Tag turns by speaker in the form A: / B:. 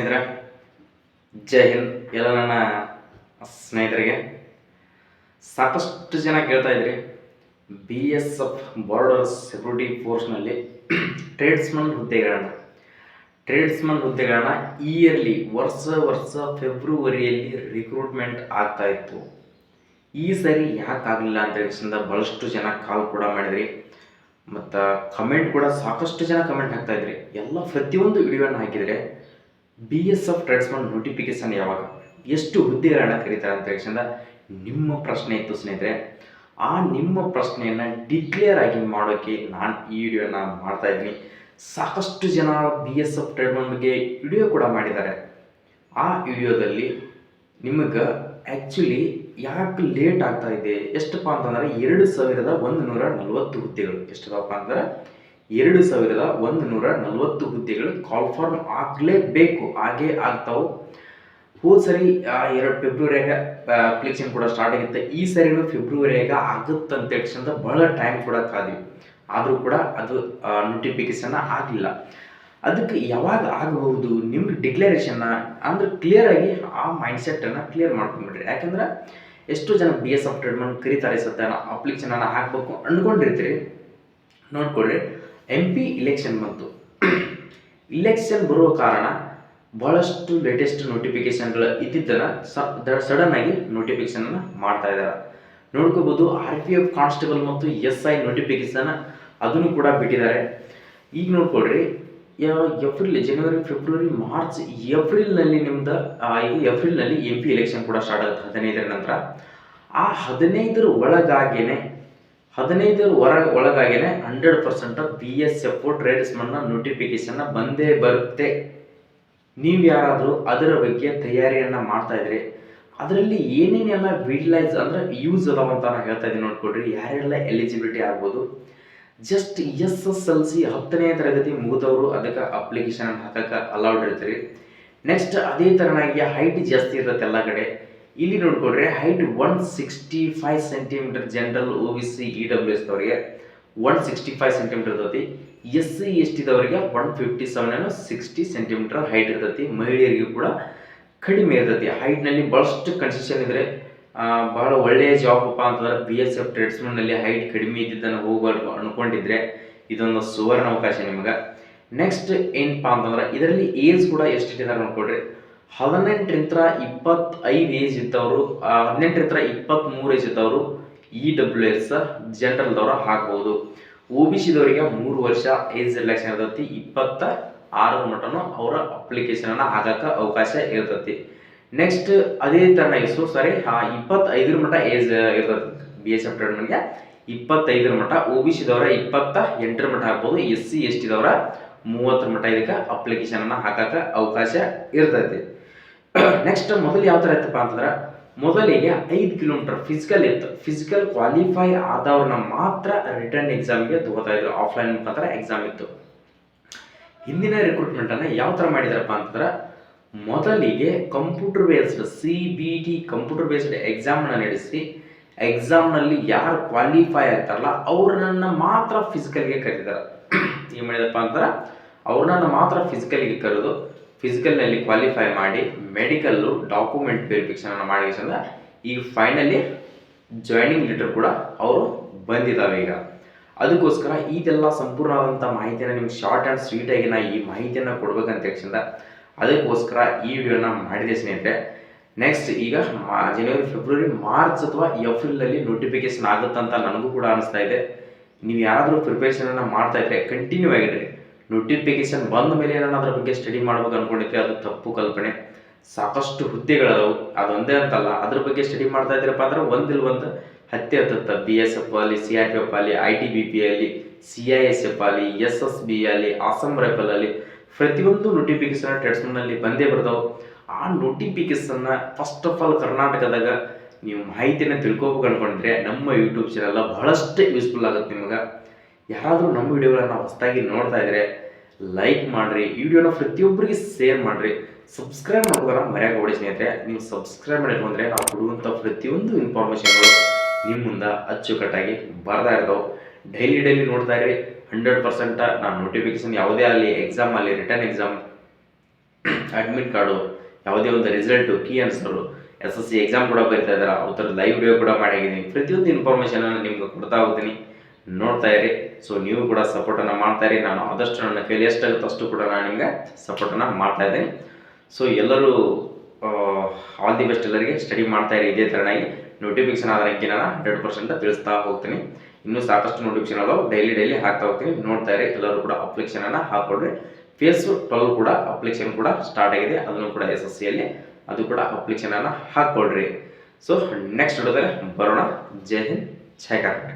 A: ಸ್ನೇಹಿತರೆ, ಜೈ ಹಿಂದ್. ಎಲ್ಲ ನನ್ನ ಸ್ನೇಹಿತರಿಗೆ ಸಾಕಷ್ಟು ಜನ ಕೇಳ್ತಾ ಇದ್ರಿ, BSF ಬಾರ್ಡರ್ ಸೆಕ್ಯೂರಿಟಿ ಫೋರ್ಸ್ನಲ್ಲಿ ಟ್ರೇಡ್ಸ್ಮನ್ ಹುದ್ದೆಗಳನ್ನ ಇಯರ್ಲಿ ವರ್ಷ ಫೆಬ್ರವರಿಯಲ್ಲಿ ರಿಕ್ರೂಟ್ಮೆಂಟ್ ಆಗ್ತಾ ಇತ್ತು. ಈ ಸರಿ ಯಾಕಾಗಲಿಲ್ಲ ಅಂತ ಹೇಳಿ ಬಹಳಷ್ಟು ಜನ ಕಾಲ್ ಕೂಡ ಮಾಡಿದ್ರಿ ಮತ್ತು ಕಮೆಂಟ್ ಕೂಡ ಸಾಕಷ್ಟು ಜನ ಕಮೆಂಟ್ ಹಾಕ್ತಾ ಇದ್ರಿ. ಎಲ್ಲ ಪ್ರತಿಯೊಂದು ವಿಡಿಯೋನ ಹಾಕಿದರೆ BSF ಟ್ರೇಡ್ಸ್ಮನ್ ನೋಟಿಫಿಕೇಶನ್ ಯಾವಾಗ, ಎಷ್ಟು ಹುದ್ದೆಗಳನ್ನ ಕರೀತಾರೆ ಅಂತ ಹೇಳಿ ನಿಮ್ಮ ಪ್ರಶ್ನೆ ಇತ್ತು ಸ್ನೇಹಿತರೆ. ಆ ನಿಮ್ಮ ಪ್ರಶ್ನೆಯನ್ನು ಡಿಕ್ಲೇರ್ ಆಗಿ ಮಾಡೋಕ್ಕೆ ನಾನು ಈ ವಿಡಿಯೋನ ಮಾಡ್ತಾ ಇದ್ದೀನಿ. ಸಾಕಷ್ಟು ಜನ BSF ಟ್ರೇಡ್ಸ್ಮನ್ ಬಗ್ಗೆ ವಿಡಿಯೋ ಕೂಡ ಮಾಡಿದ್ದಾರೆ. ಆ ವಿಡಿಯೋದಲ್ಲಿ ನಿಮಗೆ ಆ್ಯಕ್ಚುಲಿ ಯಾಕೆ ಲೇಟ್ ಆಗ್ತಾ ಇದೆ, ಎಷ್ಟಪ್ಪ ಅಂತಂದರೆ 2140 ಹುದ್ದೆಗಳು. ಎಷ್ಟಪ್ಪ ಅಂದ್ರೆ 2140 ಹುದ್ದೆಗಳು ಕಾಲ್ ಫಾರ್ಮ್ ಆಗಲೇಬೇಕು, ಹಾಗೇ ಆಗ್ತಾವೆ. ಹೋದ ಸರಿ 2 ಫೆಬ್ರವರಿಯಾಗ ಅಪ್ಲಿಕೇಶನ್ ಕೂಡ ಸ್ಟಾರ್ಟ್ ಆಗಿತ್ತು. ಈ ಸರಿನೂ ಫೆಬ್ರವರಿಯಾಗ ಆಗುತ್ತೆ ಅಂತ ಹೇಳಿ ಬಹಳ ಟೈಮ್ ಕೂಡ ಕಾದಿವಿ. ಆದರೂ ಕೂಡ ಅದು ನೋಟಿಫಿಕೇಶನ್ ಆಗಲಿಲ್ಲ. ಅದಕ್ಕೆ ಯಾವಾಗ ಆಗಬಹುದು ನಿಮ್ಗೆ ಡಿಕ್ಲರೇಷನ್ನ ಅಂದ್ರೆ ಕ್ಲಿಯರಾಗಿ ಆ ಮೈಂಡ್ಸೆಟ್ಟನ್ನು ಕ್ಲಿಯರ್ ಮಾಡ್ಕೊಂಡ್ಬಿಡ್ರಿ. ಯಾಕಂದ್ರೆ ಎಷ್ಟೋ ಜನ BSF ಟ್ರೇಡ್ಸ್ಮನ್ ಕರೀತಾರೆ, ಸದ್ಯ ಅಪ್ಲಿಕೇಶನನ್ನು ಹಾಕಬೇಕು ಅಂದ್ಕೊಂಡಿರ್ತೀರಿ. ನೋಡ್ಕೊಳ್ರಿ, MP ಇಲೆಕ್ಷನ್ ಬಂತು. ಇಲೆಕ್ಷನ್ ಬರುವ ಕಾರಣ ಭಾಳಷ್ಟು ಲೇಟೆಸ್ಟ್ ನೋಟಿಫಿಕೇಶನ್ಗಳು ಇದ್ದಿದ್ದನ್ನು ಸಡನ್ ಆಗಿ ನೋಟಿಫಿಕೇಶನನ್ನು ಮಾಡ್ತಾ ಇದ್ದಾರೆ. ನೋಡ್ಕೋಬೋದು, RPF ಕಾನ್ಸ್ಟೇಬಲ್ ಮತ್ತು SI ನೋಟಿಫಿಕೇಶನ್ ಅದನ್ನು ಕೂಡ ಬಿಟ್ಟಿದ್ದಾರೆ. ಈಗ ನೋಡ್ಕೊಳ್ರಿ, ಏಪ್ರಿಲ್, ಜನವರಿ, ಫೆಬ್ರವರಿ, ಮಾರ್ಚ್, ಏಪ್ರಿಲ್ನಲ್ಲಿ ನಿಮ್ದು ಈಗ ಏಪ್ರಿಲ್ನಲ್ಲಿ MP ಇಲೆಕ್ಷನ್ ಕೂಡ ಸ್ಟಾರ್ಟ್ ಆಗುತ್ತೆ 15ರ ನಂತರ. ಆ 15ರ ಒಳಗಾಗೇನೆ 100% BSF ಟ್ರೇಡ್ಸ್ಮನ್ನ ನೋಟಿಫಿಕೇಶನ್ ಬಂದೇ ಬರುತ್ತೆ. ನೀವು ಯಾರಾದರೂ ಅದರ ಬಗ್ಗೆ ತಯಾರಿಯನ್ನು ಮಾಡ್ತಾ ಇದ್ರಿ, ಅದರಲ್ಲಿ ಏನೇನೆಲ್ಲ ವಿಟಿಲೈಸ್ ಅಂದರೆ ಯೂಸ್ ಅದಾವ ಅಂತ ನಾನು ಹೇಳ್ತಾ ಇದ್ದೀನಿ. ನೋಡ್ಕೊಳ್ರಿ, ಯಾರೆಲ್ಲ ಎಲಿಜಿಬಿಲಿಟಿ ಆಗ್ಬೋದು. ಜಸ್ಟ್ SSLC 10ನೇ ತರಗತಿ ಮುಗಿದವರು ಅದಕ್ಕೆ ಅಪ್ಲಿಕೇಶನ್ ಹಾಕಕ್ಕೆ ಅಲೌಡ್ ಇರ್ತೀರಿ. ನೆಕ್ಸ್ಟ್ ಅದೇ ಥರನಾಗಿ ಹೈಟ್ ಜಾಸ್ತಿ ಇರುತ್ತೆ ಎಲ್ಲ ಕಡೆ. ಇಲ್ಲಿ ನೋಡ್ಕೊಳ್ರಿ, height 165 centimetre general OBC EWS ದವರಿಗೆ 165 ಸೆಂಟಿಮೀಟರ್ ಇರ್ತೈತಿ. SC ST ದವರಿಗೆ 157 ಸೆಂಟಿಮೀಟರ್ ಹೈಟ್ ಇರ್ತೈತಿ. ಮಹಿಳೆಯರಿಗೂ ಕೂಡ ಕಡಿಮೆ ಇರ್ತೈತಿ. ಹೈಟ್ನಲ್ಲಿ ಭಾಳಷ್ಟು ಕನ್ಸೆಷನ್ ಇದ್ರೆ ಬಹಳ ಒಳ್ಳೆಯ ಜಾಬ್ ಅಪ್ಪ ಅಂತಂದ್ರೆ BSF ಟ್ರೇಡ್ಸ್ಮನ್ನಲ್ಲಿ ಹೈಟ್ ಕಡಿಮೆ ಇದ್ದಿದ್ದನ್ನು ಹೋಗ್ಬಾರ್ದು ಅನ್ಕೊಂಡಿದ್ರೆ ಇದೊಂದು ಸುವರ್ಣ ಅವಕಾಶ ನಿಮ್ಗೆ. ನೆಕ್ಸ್ಟ್ ಏನಪ್ಪ ಅಂತಂದ್ರೆ ಇದರಲ್ಲಿ ಏಜ್ ಕೂಡ ಎಷ್ಟಿಟ್ಟಿದ್ದಾರೆ ನೋಡ್ಕೊಳ್ರಿ. 18ರಿಂದ 25 ಏಜ್ ಇದ್ದವರು, 18ರಿಂದ 23 ಏಜ್ ಇದ್ದವರು EWS ಜನರಲ್ದವರು ಹಾಕ್ಬೋದು. OBC ದವರಿಗೆ 3 ವರ್ಷ ಏಜ್ ರಿಲ್ಯಾಕ್ಸೇಷನ್ ಇರ್ತೈತಿ. 26 ಮಟನು ಅವರ ಅಪ್ಲಿಕೇಶನನ್ನು ಹಾಕಕ್ಕೆ ಅವಕಾಶ ಇರ್ತೈತಿ. ನೆಕ್ಸ್ಟ್ ಅದೇ ಥರನಾಗಿ 25 ಮಟ ಏಜ್ ಇರ್ತೈತಿ BSF ಟ್ರೇಡ್ಸ್ಮನ್ಗೆ. 25 ಮಟ. OBC ದವರ 28 ಮಟ ಹಾಕ್ಬೋದು. SC ST ದವರ 30 ಮಟ ಇದಕ್ಕೆ ಅಪ್ಲಿಕೇಶನನ್ನು ಹಾಕಕ್ಕೆ ಅವಕಾಶ ಇರ್ತೈತಿ. ನೆಕ್ಸ್ಟ್ ಮೊದಲು ಯಾವ ಥರ ಇತ್ತಪ್ಪ ಅಂತಂದ್ರೆ, ಮೊದಲಿಗೆ 5 ಕಿಲೋಮೀಟರ್ ಫಿಸಿಕಲ್ ಇತ್ತು. ಫಿಸಿಕಲ್ ಕ್ವಾಲಿಫೈ ಆದವ್ರನ್ನ ಮಾತ್ರ ರಿಟರ್ನ್ ಎಕ್ಸಾಮ್ಗೆ ತಗೋತಾ ಇದ್ರು. ಆಫ್ಲೈನ್ ಮುಖಾಂತರ ಎಕ್ಸಾಮ್ ಇತ್ತು. ಹಿಂದಿನ ರಿಕ್ರೂಟ್ಮೆಂಟನ್ನು ಯಾವ ಥರ ಮಾಡಿದಾರಪ್ಪ ಅಂತಂದ್ರೆ, ಮೊದಲಿಗೆ computer based CBT computer based ಎಕ್ಸಾಮ್ನ ನಡೆಸಿ, ಎಕ್ಸಾಮ್ನಲ್ಲಿ ಯಾರು ಕ್ವಾಲಿಫೈ ಆಗ್ತಾರಲ್ಲ ಅವ್ರನ್ನ ಮಾತ್ರ ಫಿಸಿಕಲ್ಗೆ ಕರೀತಾರೆ. ಏನು ಮಾಡಿದಪ್ಪ ಅಂತಂದ್ರೆ, ಅವ್ರನ್ನ ಮಾತ್ರ ಫಿಸಿಕಲ್ಗೆ ಕರೆದು ಫಿಸಿಕಲ್ನಲ್ಲಿ ಕ್ವಾಲಿಫೈ ಮಾಡಿ ಮೆಡಿಕಲ್ಲು ಡಾಕ್ಯುಮೆಂಟ್ ವೆರಿಫಿಕೇಷನ್ ಮಾಡಿ ಈಗ ಫೈನಲಿ ಜಾಯ್ನಿಂಗ್ ಲೆಟರ್ ಕೂಡ ಅವರು ಬಂದಿದ್ದಾವೆ ಈಗ. ಅದಕ್ಕೋಸ್ಕರ ಇದೆಲ್ಲ ಸಂಪೂರ್ಣವಾದಂಥ ಮಾಹಿತಿಯನ್ನು ನಿಮ್ಗೆ ಶಾರ್ಟ್ ಆ್ಯಂಡ್ ಸ್ವೀಟಾಗಿ ನಾ ಈ ಮಾಹಿತಿಯನ್ನು ಕೊಡ್ಬೇಕಂತ ಹೇಳಿಸಿಂದ ಅದಕ್ಕೋಸ್ಕರ ಈ ವಿಡಿಯೋನ ಮಾಡಿದೆ ಸ್ನೇಹಿತರೆ. ನೆಕ್ಸ್ಟ್ ಈಗ ಜನವರಿ, ಫೆಬ್ರವರಿ, ಮಾರ್ಚ್ ಅಥವಾ ಏಪ್ರಿಲ್ನಲ್ಲಿ ನೋಟಿಫಿಕೇಶನ್ ಆಗುತ್ತಂತ ನನಗೂ ಕೂಡ ಅನಿಸ್ತಾ ಇದೆ. ನೀವು ಯಾರಾದರೂ ಪ್ರಿಪ್ರೇಷನನ್ನು ಮಾಡ್ತಾ ಇದ್ರೆ ಕಂಟಿನ್ಯೂ ಆಗಿಡ್ರಿ. ನೋಟಿಫಿಕೇಶನ್ ಬಂದ ಮೇಲೆ ನಾನು ಅದ್ರ ಬಗ್ಗೆ ಸ್ಟಡಿ ಮಾಡ್ಬೇಕು ಅಂದ್ಕೊಂಡಿದ್ರೆ ಅದು ತಪ್ಪು ಕಲ್ಪನೆ. ಸಾಕಷ್ಟು ಹುದ್ದೆಗಳದಾವು, ಅದೊಂದೇ ಅಂತಲ್ಲ. ಅದ್ರ ಬಗ್ಗೆ ಸ್ಟಡಿ ಮಾಡ್ತಾ ಇದ್ದೀರಪ್ಪ ಅಂದ್ರೆ ಒಂದು ಹತ್ತುತ್ತೆ. BSF ಅಲ್ಲಿ, CRPF ಅಲ್ಲಿ, ITBP ಅಲ್ಲಿ, CISF ಅಲ್ಲಿ, SSB ಅಲ್ಲಿ, ಅಸ್ಸಾಂ ರೈಫಲ್ ಅಲ್ಲಿ ಪ್ರತಿಯೊಂದು ನೋಟಿಫಿಕೇಶನ್ ಟ್ರೇಡ್ಸ್ಮನ್ನಲ್ಲಿ ಬಂದೇ ಬರ್ತಾವೆ. ಆ ನೋಟಿಫಿಕೇಶನ್ನ ಫಸ್ಟ್ ಆಫ್ ಆಲ್ ಕರ್ನಾಟಕದಾಗ ನೀವು ಮಾಹಿತಿನ ತಿಳ್ಕೊಬೇಕು ಅಂದ್ಕೊಂಡಿದ್ರೆ ನಮ್ಮ ಯೂಟ್ಯೂಬ್ ಚಾನಲ್ ಬಹಳಷ್ಟು ಯೂಸ್ಫುಲ್ ಆಗುತ್ತೆ ನಿಮಗೆ. ಯಾರಾದರೂ ನಮ್ಮ ವಿಡಿಯೋಗಳನ್ನ ಹೊಸದಾಗಿ ನೋಡ್ತಾ ಇದ್ರೆ ಲೈಕ್ ಮಾಡಿರಿ, ಈ ವಿಡಿಯೋನ ಪ್ರತಿಯೊಬ್ಬರಿಗೆ ಶೇರ್ ಮಾಡಿರಿ, ಸಬ್ಸ್ಕ್ರೈಬ್ ಮಾಡೋದನ್ನ ಮರೆಯಾಗಬೇಡಿ ಸ್ನೇಹಿತರೆ. ನೀವು ಸಬ್ಸ್ಕ್ರೈಬ್ ಮಾಡಿಕೊಂಡ್ರೆ ನಾವು ಕೊಡುವಂಥ ಪ್ರತಿಯೊಂದು ಇನ್ಫಾರ್ಮೇಷನ್ಗಳು ನಿಮ್ಮ ಮುಂದೆ ಅಚ್ಚುಕಟ್ಟಾಗಿ ಬರ್ತಾ ಇರ್ತಾವೆ. ಡೈಲಿ ನೋಡ್ತಾ ಇರಿ. 100% ನಾನು ನೋಟಿಫಿಕೇಶನ್ ಯಾವುದೇ ಆಗಲಿ, ಎಕ್ಸಾಮ್ ಆಗಲಿ, ರಿಟರ್ನ್ ಎಕ್ಸಾಮ್ ಅಡ್ಮಿಟ್ ಕಾರ್ಡು, ಯಾವುದೇ ಒಂದು result, key answer, SSC exam ಕೂಡ ಬರಿತಾ ಇದ್ದಾರೆ, ಅವ್ರ ಲೈವ್ ವಿಡಿಯೋ ಕೂಡ ಮಾಡಿದ್ದೀನಿ. ಪ್ರತಿಯೊಂದು ಇನ್ಫಾರ್ಮೇಷನನ್ನು ನಿಮ್ಗೆ ಕೊಡ್ತಾ ಹೋಗ್ತೀನಿ, ನೋಡ್ತಾ ಇರಿ. ಸೊ ನೀವು ಕೂಡ ಸಪೋರ್ಟನ್ನು ಮಾಡ್ತಾ ಇರಿ. ನಾನು ಆದಷ್ಟು ನನ್ನ ಕೈಲಿ ಎಷ್ಟಾಗುತ್ತೋ ಅಷ್ಟು ಕೂಡ ನಾನು ನಿಮಗೆ ಸಪೋರ್ಟನ್ನು ಮಾಡ್ತಾ ಇದ್ದೀನಿ. ಸೊ ಎಲ್ಲರೂ ಆಲ್ ದಿ ಬೆಸ್ಟ್. ಎಲ್ಲರಿಗೆ ಸ್ಟಡಿ ಮಾಡ್ತಾ ಇರಿ. ಇದೇ ಥರನಾಗಿ ನೋಟಿಫಿಕೇಶನ್ ಆದ ಅಂಕಿ ನಾನು 100% ತಿಳಿಸ್ತಾ ಹೋಗ್ತೀನಿ. ಇನ್ನೂ ಸಾಕಷ್ಟು ನೋಟಿಫಿಕೇಶನ್ ಅದಾವೆ, ಡೈಲಿ ಹಾಕ್ತಾ ಹೋಗ್ತೀನಿ, ನೋಡ್ತಾ ಇರಿ. ಎಲ್ಲರೂ ಕೂಡ ಅಪ್ಲಿಕೇಶನನ್ನು ಹಾಕ್ಕೊಡ್ರಿ. ಫೇಸ್ 12 ಕೂಡ ಅಪ್ಲಿಕೇಶನ್ ಕೂಡ ಸ್ಟಾರ್ಟ್ ಆಗಿದೆ, ಅದನ್ನು ಕೂಡ SSCಯಲ್ಲಿ ಅದು ಕೂಡ ಅಪ್ಲಿಕೇಶನನ್ನು ಹಾಕ್ಕೊಡ್ರಿ. ಸೊ ನೆಕ್ಸ್ಟ್ ವಿಡಿಯೋದಲ್ಲಿ ಬರೋಣ. ಜೈ ಹಿಂದ್, ಜೈ ಕರ್ನಾಟಕ.